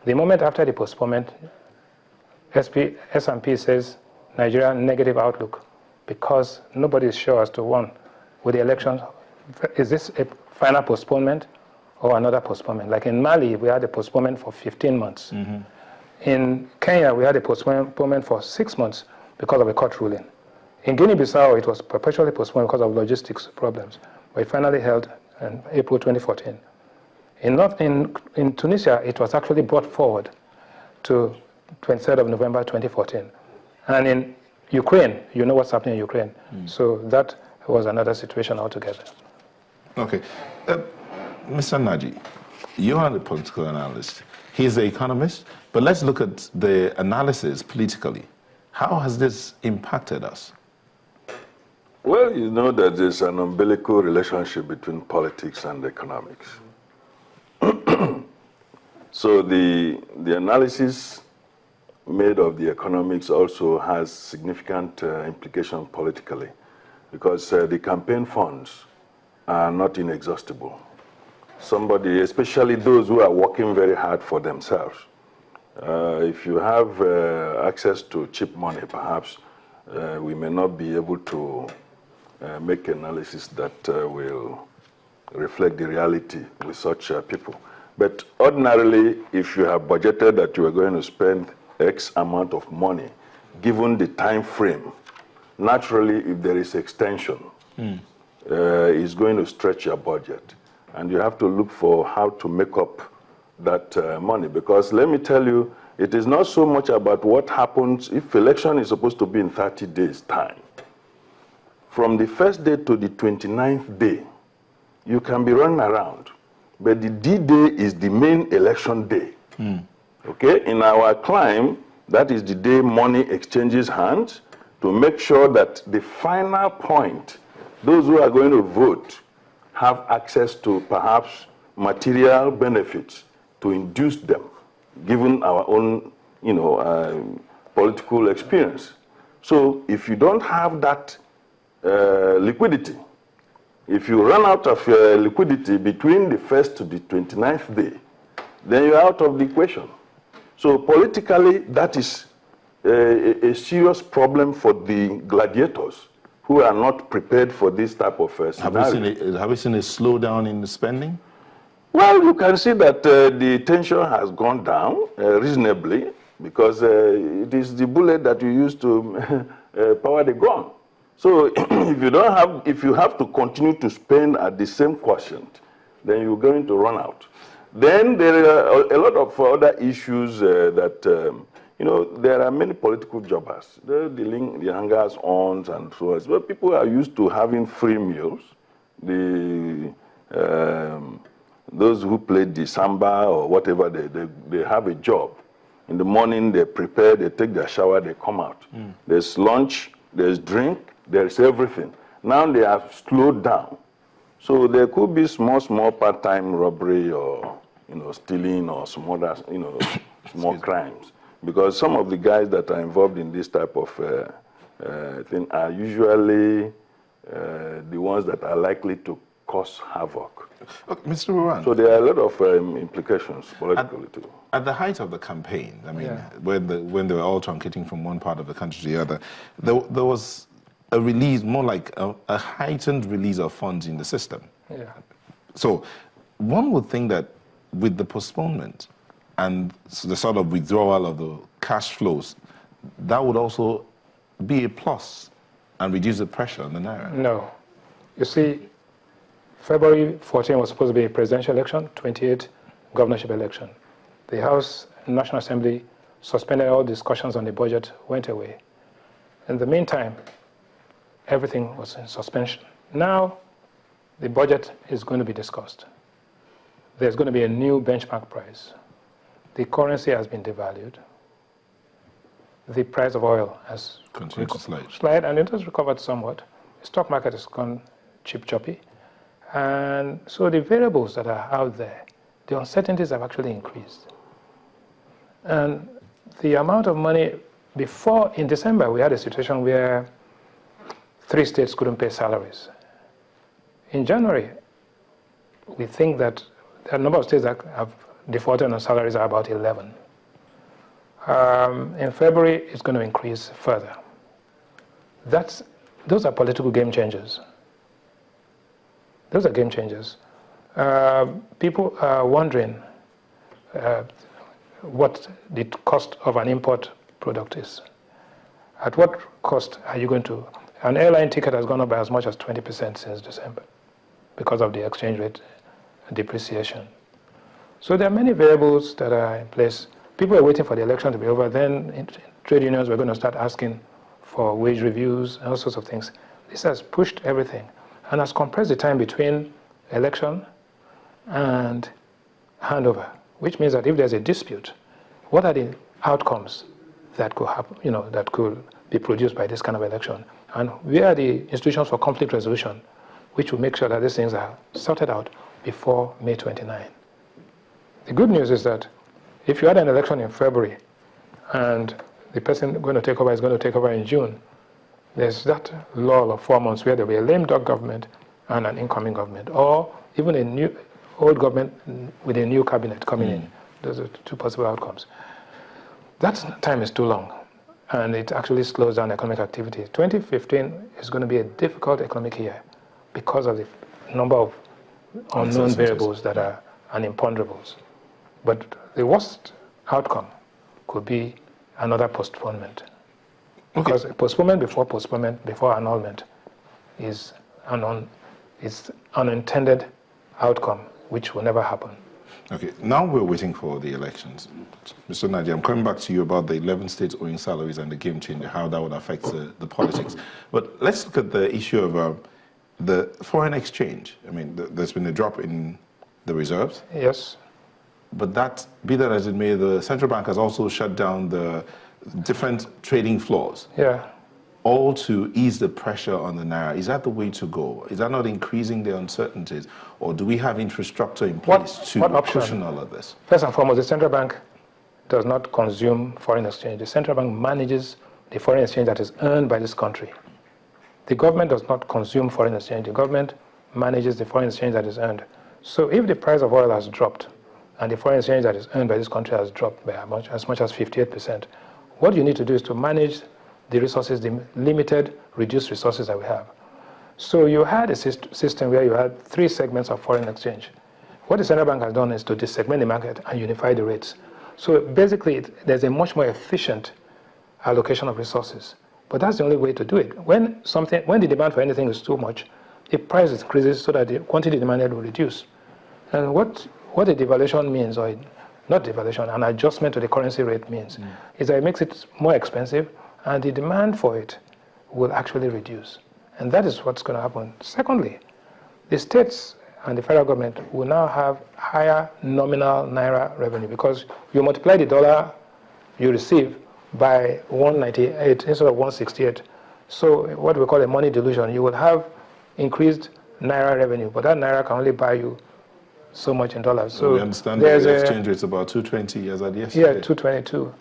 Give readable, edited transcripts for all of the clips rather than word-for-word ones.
The moment after the postponement, S&P says Nigeria negative outlook because nobody is sure as to, one, with the elections, is this a final postponement or another postponement? Like in Mali, we had a postponement for 15 months. Mm-hmm. In Kenya, we had a postponement for 6 months because of a court ruling. In Guinea-Bissau, it was perpetually postponed because of logistics problems, but it finally held in April 2014. In Tunisia, it was actually brought forward to 23rd of November 2014. And in Ukraine, you know what's happening in Ukraine. So that was another situation altogether. Okay. Mr. Naji, you are the political analyst. He's the economist. But let's look at the analysis politically. How has this impacted us? Well, you know that there's an umbilical relationship between politics and economics. So the analysis made of the economics also has significant implications politically, because the campaign funds are not inexhaustible. Somebody, especially those who are working very hard for themselves, if you have access to cheap money, perhaps we may not be able to make analysis that will reflect the reality with such people. But ordinarily, if you have budgeted that you are going to spend X amount of money, given the time frame, naturally, if there is extension, it's going to stretch your budget. And you have to look for how to make up that money. Because let me tell you, it is not so much about what happens if election is supposed to be in 30 days' time. From the first day to the 29th day, you can be running around. But the D-Day is the main election day. Okay? In our climb, that is the day money exchanges hands to make sure that the final point, those who are going to vote have access to perhaps material benefits to induce them, given our own, political experience. So if you don't have that liquidity, if you run out of liquidity between the 1st to the 29th day, then you're out of the equation. So politically, that is a serious problem for the gladiators who are not prepared for this type of scenario. Have we seen a slowdown in the spending? Well, you can see that the tension has gone down reasonably, because it is the bullet that you use to power the gun. So if you have to continue to spend at the same quotient, then you're going to run out. Then there are a lot of other issues that, there are many political jobbers. They're dealing the hangers-ons and so on. But people are used to having free meals. Those who play the samba or whatever, they have a job. In the morning, they prepare, they take their shower, they come out. There's lunch, there's drink, there's everything. Now they have slowed down. So there could be small part-time robbery or, stealing or some other, small crimes. Because some of the guys that are involved in this type of thing are usually the ones that are likely to cause havoc. Okay, Mr. Ruwan. So there are a lot of implications politically too. At the height of the campaign, when they were all truncating from one part of the country to the other, there was a release, more like a heightened release of funds in the system. Yeah. So one would think that with the postponement and the sort of withdrawal of the cash flows, that would also be a plus and reduce the pressure on the Naira. No. You see, February 14 was supposed to be a presidential election, 28 governorship election. The House National Assembly suspended all discussions on the budget, went away. In the meantime, everything was in suspension. Now, the budget is going to be discussed. There's going to be a new benchmark price. The currency has been devalued. The price of oil has continued to slide, and it has recovered somewhat. The stock market has gone choppy. And so the variables that are out there, the uncertainties have actually increased. And the amount of money before, in December, we had a situation where 3 states couldn't pay salaries. In January, we think that there are a number of states that have defaulted on salaries are about 11. In February, it's going to increase further. Those are political game changers. Those are game changers. People are wondering what the cost of an import product is. At what cost are you going to... An airline ticket has gone up by as much as 20% since December because of the exchange rate depreciation. So there are many variables that are in place. People are waiting for the election to be over. Then trade unions were going to start asking for wage reviews and all sorts of things. This has pushed everything and has compressed the time between election and handover, which means that if there's a dispute, what are the outcomes that could happen, that could be produced by this kind of election? And where are the institutions for conflict resolution, which will make sure that these things are sorted out before May 29? The good news is that if you had an election in February and the person going to take over is going to take over in June, there's that lull of 4 months where there will be a lame duck government and an incoming government, or even a new old government with a new cabinet coming in. Those are two possible outcomes. That time is too long, and it actually slows down economic activity. 2015 is going to be a difficult economic year because of the number of unknown variables that are and imponderables. But the worst outcome could be another postponement. Because postponement before annulment is an unintended outcome which will never happen. Okay, now we're waiting for the elections. Mr. Naji, I'm coming back to you about the 11 states owing salaries and the game changer, how that would affect the politics. But let's look at the issue of the foreign exchange. I mean, there's been a drop in the reserves. Yes. But be that as it may, the central bank has also shut down the different trading floors. Yeah. All to ease the pressure on the naira. Is that the way to go? Is that not increasing the uncertainties? Or do we have infrastructure in place to cushion all of this? First and foremost, the central bank does not consume foreign exchange. The central bank manages the foreign exchange that is earned by this country. The government does not consume foreign exchange. The government manages the foreign exchange that is earned. So if the price of oil has dropped and the foreign exchange that is earned by this country has dropped by as much as 58%, what you need to do is to manage the resources, the limited, reduced resources that we have. So you had a system where you had 3 segments of foreign exchange. What the central bank has done is to desegment the market and unify the rates. So basically, there's a much more efficient allocation of resources. But that's the only way to do it. When the demand for anything is too much, the price increases so that the quantity demanded will reduce. And what a devaluation means, or not devaluation, an adjustment to the currency rate means, is that it makes it more expensive, and the demand for it will actually reduce. And that is what's going to happen. Secondly, the states and the federal government will now have higher nominal naira revenue because you multiply the dollar you receive by 198 instead of 168. So what we call a money delusion, you will have increased naira revenue, but that naira can only buy you so much in dollars. So we understand that the exchange rate's about 220 as at yesterday. Yeah, 222.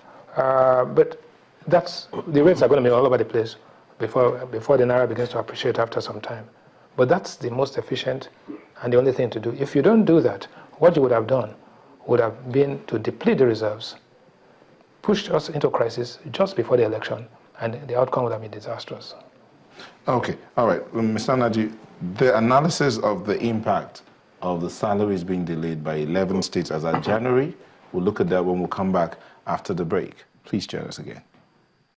But the rates are going to be all over the place before the naira begins to appreciate after some time. But that's the most efficient and the only thing to do. If you don't do that, what you would have done would have been to deplete the reserves, pushed us into crisis just before the election, and the outcome would have been disastrous. Okay, all right. Mr. Naji, the analysis of the impact of the salaries being delayed by 11 states as of January, we'll look at that when we come back after the break. Please join us again.